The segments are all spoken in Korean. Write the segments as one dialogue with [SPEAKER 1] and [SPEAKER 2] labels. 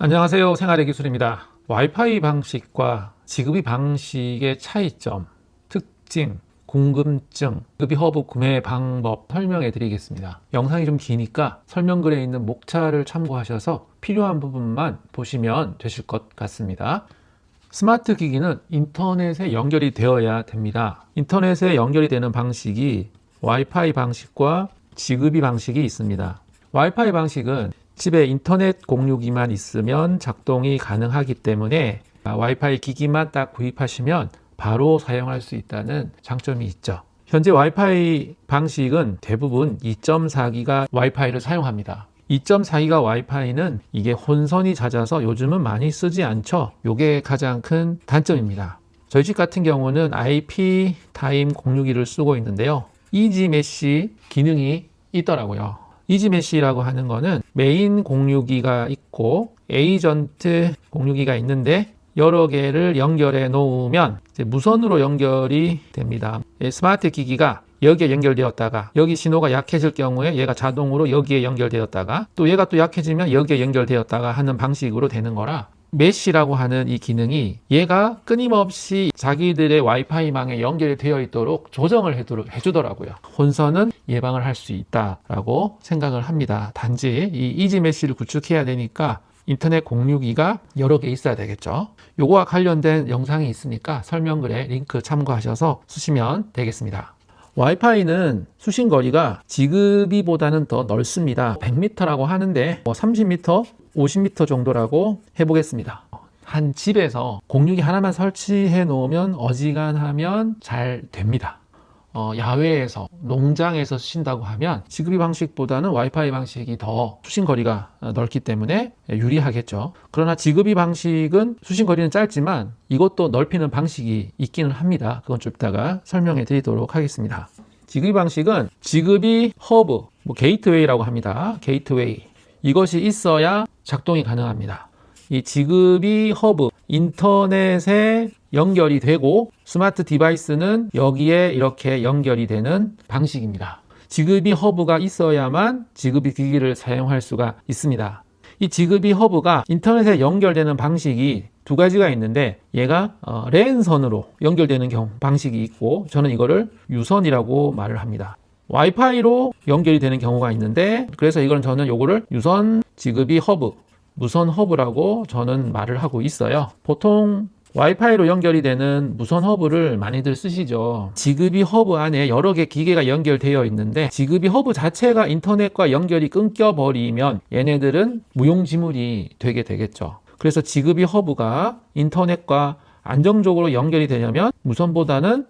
[SPEAKER 1] 안녕하세요. 생활의 기술입니다. 와이파이 방식과 지급이 방식의 차이점, 특징, 궁금증, 지급이 허브 구매 방법 설명해 드리겠습니다. 영상이 좀 기니까 설명글에 있는 목차를 참고하셔서 필요한 부분만 보시면 되실 것 같습니다. 스마트 기기는 인터넷에 연결이 되어야 됩니다. 인터넷에 연결이 되는 방식이 와이파이 방식과 지급이 방식이 있습니다. 와이파이 방식은 집에 인터넷 공유기만 있으면 작동이 가능하기 때문에 와이파이 기기만 딱 구입하시면 바로 사용할 수 있다는 장점이 있죠. 현재 와이파이 방식은 대부분 2.4기가 와이파이를 사용합니다. 2.4기가 와이파이는 이게 혼선이 잦아서 요즘은 많이 쓰지 않죠. 이게 가장 큰 단점입니다. 저희 집 같은 경우는 IP 타임 공유기를 쓰고 있는데요. 이지 메시 기능이 있더라고요. 이지 메시라고 하는 거는 메인 공유기가 있고 에이전트 공유기가 있는데 여러 개를 연결해 놓으면 이제 무선으로 연결이 됩니다. 스마트 기기가 여기에 연결되었다가 여기 신호가 약해질 경우에 얘가 자동으로 여기에 연결되었다가 또 얘가 또 약해지면 여기에 연결되었다가 하는 방식으로 되는 거라 메시라고 하는 이 기능이 얘가 끊임없이 자기들의 와이파이망에 연결이 되어 있도록 조정을 해주더라고요. 혼선은 예방을 할 수 있다라고 생각을 합니다. 단지 이 이지 메시를 구축해야 되니까 인터넷 공유기가 여러 개 있어야 되겠죠. 요거와 관련된 영상이 있으니까 설명글에 링크 참고하셔서 쓰시면 되겠습니다. 와이파이는 수신거리가 지급이보다는 더 넓습니다. 100m라고 하는데 30m, 50m 정도라고 해보겠습니다. 한 집에서 공유기 하나만 설치해 놓으면 어지간하면 잘 됩니다. 야외에서 농장에서 쓰신다고 하면 지급이 방식보다는 와이파이 방식이 더 수신거리가 넓기 때문에 유리하겠죠. 그러나 지급이 방식은 수신거리는 짧지만 이것도 넓히는 방식이 있기는 합니다. 그건 좀 이따가 설명해 드리도록 하겠습니다. 지급이 방식은 지급이 허브, 게이트웨이라고 합니다. 게이트웨이. 이것이 있어야 작동이 가능합니다. 이 지급이 허브, 인터넷에 연결이 되고 스마트 디바이스는 여기에 이렇게 연결이 되는 방식입니다. 지급이 허브가 있어야만 지급이 기기를 사용할 수가 있습니다. 이 지급이 허브가 인터넷에 연결되는 방식이 두 가지가 있는데 얘가 랜선으로 연결되는 방식이 있고 저는 이거를 유선이라고 말을 합니다. 와이파이로 연결이 되는 경우가 있는데 그래서 저는 요거를 유선 지급이 허브, 무선 허브라고 저는 말을 하고 있어요. 보통 와이파이로 연결이 되는 무선 허브를 많이들 쓰시죠. 지급이 허브 안에 여러 개 기계가 연결되어 있는데 지급이 허브 자체가 인터넷과 연결이 끊겨버리면 얘네들은 무용지물이 되게 되겠죠. 그래서 지급이 허브가 인터넷과 안정적으로 연결이 되려면 무선보다는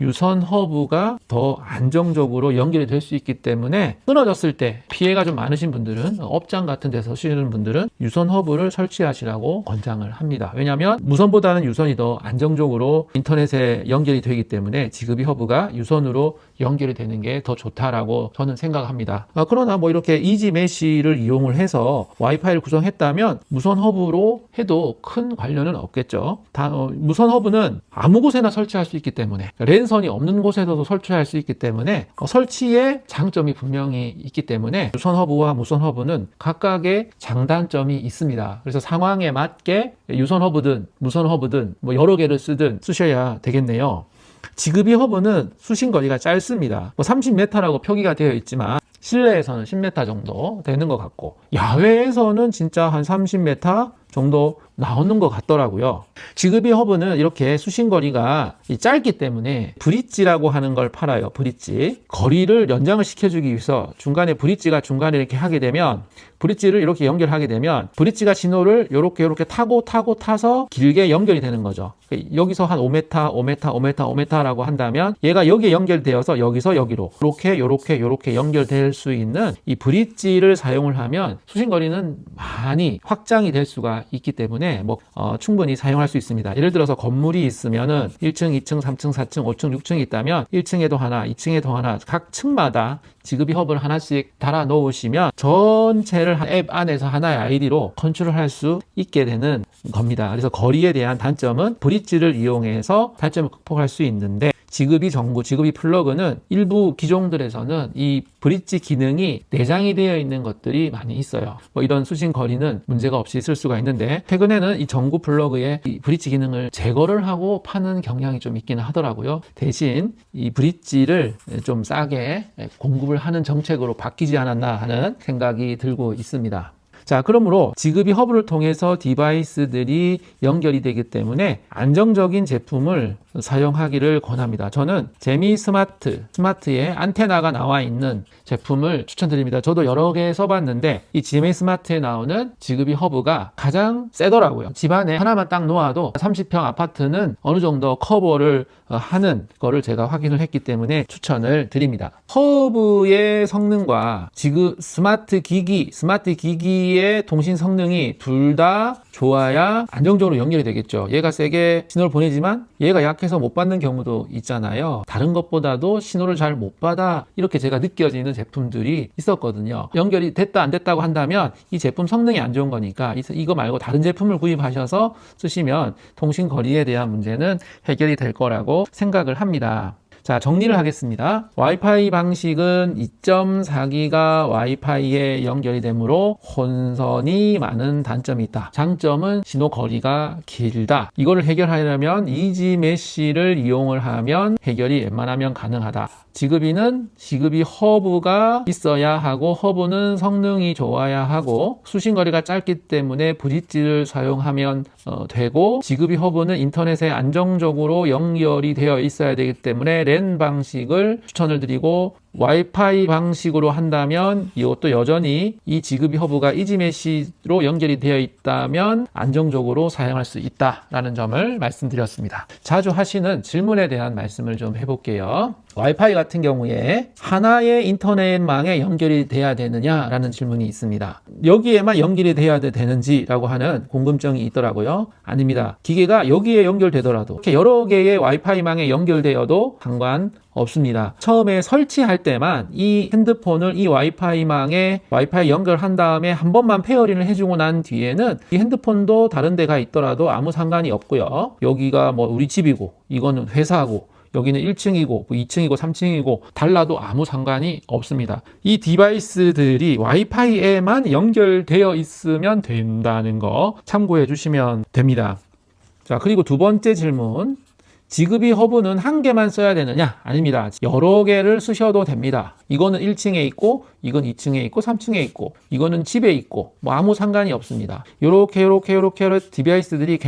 [SPEAKER 1] 유선 허브가 더 안정적으로 연결이 될 수 있기 때문에 끊어졌을 때 피해가 좀 많으신 분들은 업장 같은 데서 쓰시는 분들은 유선 허브를 설치하시라고 권장을 합니다. 왜냐하면 무선보다는 유선이 더 안정적으로 인터넷에 연결이 되기 때문에 지급이 허브가 유선으로 연결이 되는 게 더 좋다라고 저는 생각합니다. 그러나 이렇게 이지 메시를 이용을 해서 와이파이를 구성했다면 무선 허브로 해도 큰 관련은 없겠죠. 무선 허브는 아무 곳에나 설치할 수 있기 때문에 랜선이 없는 곳에서도 설치할 수 있기 때문에 설치에 장점이 분명히 있기 때문에 유선 허브와 무선 허브는 각각의 장단점이 있습니다. 그래서 상황에 맞게 유선 허브든 무선 허브든 여러 개를 쓰셔야 되겠네요. 지급이 허브는 수신거리가 짧습니다. 30m라고 표기가 되어 있지만 실내에서는 10m 정도 되는 것 같고 야외에서는 진짜 한 30m 정도 나오는 것 같더라고요. 지급이 허브는 이렇게 수신거리가 짧기 때문에 브릿지라고 하는 걸 팔아요. 브릿지. 거리를 연장을 시켜주기 위해서 브릿지가 중간에 이렇게 하게 되면 브릿지를 이렇게 연결하게 되면 브릿지가 신호를 이렇게 타서 길게 연결이 되는 거죠. 여기서 한 5m라고 한다면 얘가 여기에 연결되어서 여기서 여기로 이렇게 연결될 수 있는 이 브릿지를 사용을 하면 수신거리는 많이 확장이 될 수가 있기 때문에 충분히 사용할 수 있습니다. 예를 들어서 건물이 있으면은 1층, 2층, 3층, 4층, 5층, 6층이 있다면 1층에도 하나, 2층에도 하나 각 층마다 지급이 허브를 하나씩 달아 놓으시면 전체를 앱 안에서 하나의 아이디로 컨트롤할 수 있게 되는 겁니다. 그래서 거리에 대한 단점은 브릿지를 이용해서 단점을 극복할 수 있는데 지급이 전구, 지급이 플러그는 일부 기종들에서는 이 브릿지 기능이 내장이 되어 있는 것들이 많이 있어요. 뭐 이런 수신 거리는 문제가 없이 쓸 수가 있는데, 최근에는 이 전구 플러그에 이 브릿지 기능을 제거를 하고 파는 경향이 좀 있기는 하더라고요. 대신 이 브릿지를 좀 싸게 공급을 하는 정책으로 바뀌지 않았나 하는 생각이 들고 있습니다. 자, 그러므로 지급이 허브를 통해서 디바이스들이 연결이 되기 때문에 안정적인 제품을 사용하기를 권합니다. 저는 제미 스마트에 안테나가 나와 있는 제품을 추천드립니다. 저도 여러 개 써봤는데 이 제미 스마트에 나오는 지급이 허브가 가장 세더라고요. 집안에 하나만 딱 놓아도 30평 아파트는 어느 정도 커버를 하는 거를 제가 확인을 했기 때문에 추천을 드립니다. 허브의 성능과 스마트 기기의 통신 성능이 둘 다 좋아야 안정적으로 연결이 되겠죠. 얘가 세게 신호를 보내지만 얘가 약해서 못 받는 경우도 있잖아요. 다른 것보다도 신호를 잘 못 받아, 이렇게 제가 느껴지는 제품들이 있었거든요. 연결이 됐다 안 됐다고 한다면 이 제품 성능이 안 좋은 거니까 이거 말고 다른 제품을 구입하셔서 쓰시면 통신 거리에 대한 문제는 해결이 될 거라고 생각을 합니다. 자, 정리를 하겠습니다. 와이파이 방식은 2.4기가 와이파이에 연결이 되므로 혼선이 많은 단점이 있다. 장점은 신호 거리가 길다. 이거를 해결하려면 이지 메시를 이용을 하면 해결이 웬만하면 가능하다. 지급이 허브가 있어야 하고, 허브는 성능이 좋아야 하고, 수신거리가 짧기 때문에 브릿지를 사용하면 되고, 지급이 허브는 인터넷에 안정적으로 연결이 되어 있어야 되기 때문에 랜 방식을 추천을 드리고, 와이파이 방식으로 한다면 이것도 여전히 이 지급이 허브가 이지메시로 연결이 되어 있다면 안정적으로 사용할 수 있다라는 점을 말씀드렸습니다. 자주 하시는 질문에 대한 말씀을 좀 해볼게요. 와이파이 같은 경우에 하나의 인터넷망에 연결이 돼야 되느냐라는 질문이 있습니다. 여기에만 연결이 돼야 되는지라고 하는 궁금증이 있더라고요. 아닙니다. 기계가 여기에 연결되더라도, 이렇게 여러 개의 와이파이망에 연결되어도 상관없습니다. 처음에 설치할 때만 이 핸드폰을 이 와이파이망에 와이파이 연결한 다음에 한 번만 페어링을 해주고 난 뒤에는 이 핸드폰도 다른 데가 있더라도 아무 상관이 없고요. 여기가 뭐 우리 집이고 이거는 회사고 여기는 1층이고 2층이고 3층이고 달라도 아무 상관이 없습니다. 이 디바이스들이 와이파이에만 연결되어 있으면 된다는 거 참고해 주시면 됩니다. 자, 그리고 두 번째 질문. 지급이 허브는 한 개만 써야 되느냐? 아닙니다. 여러 개를 쓰셔도 됩니다. 이거는 1층에 있고, 이건 2층에 있고, 3층에 있고, 이거는 집에 있고, 뭐 아무 상관이 없습니다. 요렇게 디바이스들이,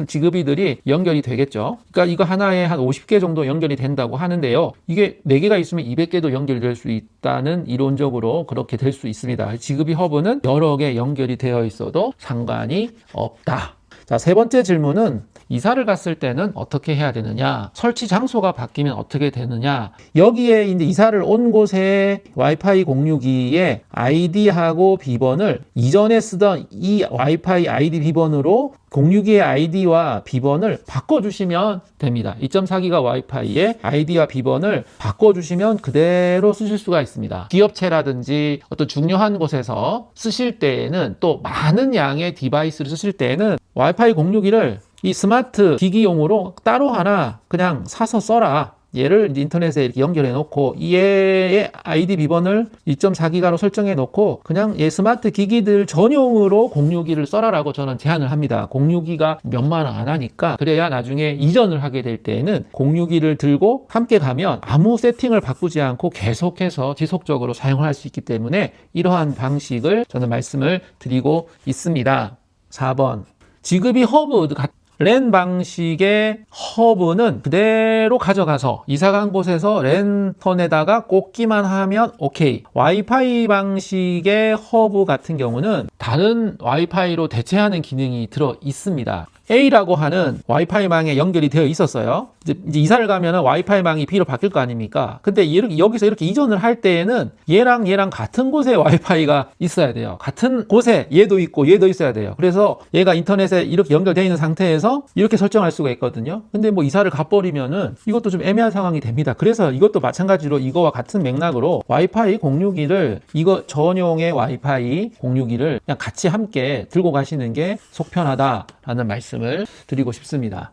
[SPEAKER 1] 지급이들이 연결이 되겠죠. 그러니까 이거 하나에 한 50개 정도 연결이 된다고 하는데요. 이게 4개가 있으면 200개도 연결될 수 있다는, 이론적으로 그렇게 될 수 있습니다. 지급이 허브는 여러 개 연결이 되어 있어도 상관이 없다. 자, 세 번째 질문은 이사를 갔을 때는 어떻게 해야 되느냐, 설치 장소가 바뀌면 어떻게 되느냐. 여기에 이제 이사를 온 곳에 와이파이 공유기의 아이디하고 비번을 이전에 쓰던 이 와이파이 아이디 비번으로 공유기의 아이디와 비번을 바꿔주시면 됩니다. 2.4기가 와이파이의 아이디와 비번을 바꿔주시면 그대로 쓰실 수가 있습니다. 기업체라든지 어떤 중요한 곳에서 쓰실 때에는, 또 많은 양의 디바이스를 쓰실 때에는 와이파이 공유기를 이 스마트 기기용으로 따로 하나 그냥 사서 써라. 얘를 인터넷에 이렇게 연결해 놓고 얘의 아이디 비번을 2.4기가로 설정해 놓고 그냥 얘 스마트 기기들 전용으로 공유기를 써라라고 저는 제안을 합니다. 공유기가 몇만 원 안 하니까, 그래야 나중에 이전을 하게 될 때에는 공유기를 들고 함께 가면 아무 세팅을 바꾸지 않고 계속해서 지속적으로 사용을 할 수 있기 때문에 이러한 방식을 저는 말씀을 드리고 있습니다. 4번. 지급이 허브 랜 방식의 허브는 그대로 가져가서 이사간 곳에서 랜턴에다가 꽂기만 하면 오케이. 와이파이 방식의 허브 같은 경우는 다른 와이파이로 대체하는 기능이 들어 있습니다. A라고 하는 와이파이망에 연결이 되어 있었어요. 이제 이사를 가면은 와이파이망이 B로 바뀔 거 아닙니까? 근데 여기서 이렇게 이전을 할 때에는 얘랑 같은 곳에 와이파이가 있어야 돼요. 같은 곳에 얘도 있고 얘도 있어야 돼요. 그래서 얘가 인터넷에 이렇게 연결되어 있는 상태에서 이렇게 설정할 수가 있거든요. 근데 뭐 이사를 가버리면은 이것도 좀 애매한 상황이 됩니다. 그래서 이것도 마찬가지로 이거와 같은 맥락으로 와이파이 공유기를, 이거 전용의 와이파이 공유기를 그냥 같이 함께 들고 가시는 게 속 편하다라는 말씀을 드리고 싶습니다.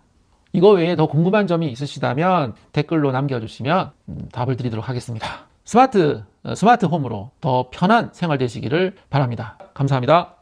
[SPEAKER 1] 이거 외에 더 궁금한 점이 있으시다면 댓글로 남겨주시면 답을 드리도록 하겠습니다. 스마트 홈으로 더 편한 생활 되시기를 바랍니다. 감사합니다.